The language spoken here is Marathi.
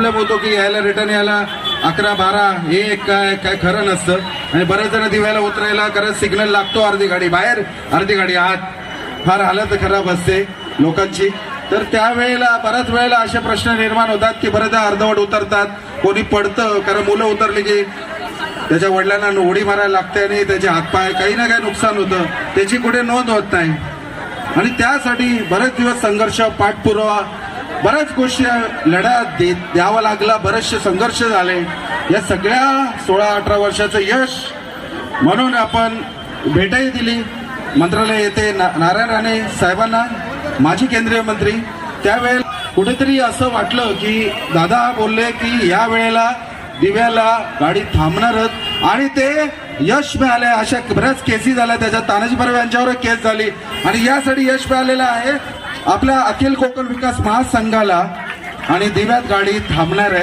प्रॉब्लेम होतो की यायला रिटर्न यायला 11-12 हे काय काय खरं नसतं. आणि बरेच जण दिव्याला उतरायला खरंच सिग्नल लागतो, अर्धी गाडी बाहेर अर्धी गाडी आत, फार हालत खराब असते लोकांची. तर त्यावेळेला बऱ्याच वेळेला असे प्रश्न निर्माण होतात की बरेचदा अर्धवट उतरतात, कोणी पडतं, कारण मुलं उतरली की त्याच्या वडिलांना उडी मारायला लागते आणि त्याचे हातपाय काही ना काही नुकसान होतं, त्याची कुठे नोंद होत नाही. आणि त्यासाठी बरेच दिवस संघर्ष, पाठपुरावा, बऱ्याच गोष्टी लढा द्यावा लागला, बरेचसे संघर्ष झाले. या सगळ्या 16-18 वर्षाचं यश म्हणून आपण भेटही दिली मंत्रालय येथे नारायण राणे साहेबांना, माजी केंद्रीय मंत्री. त्यावेळेला कुठेतरी असं वाटलं की दादा बोलले की या वेळेला दिव्याला गाडी थांबणारच आणि ते यश मिळाले. अशा बऱ्याच केसी झाल्या, त्याच्यात तानाजी परब यांच्यावर केस झाली आणि यासाठी यश मिळालेलं आहे आपल्या अखिल कोकण विकास महासंघाला. आणि दिव्यात गाडी थांबणार आहे.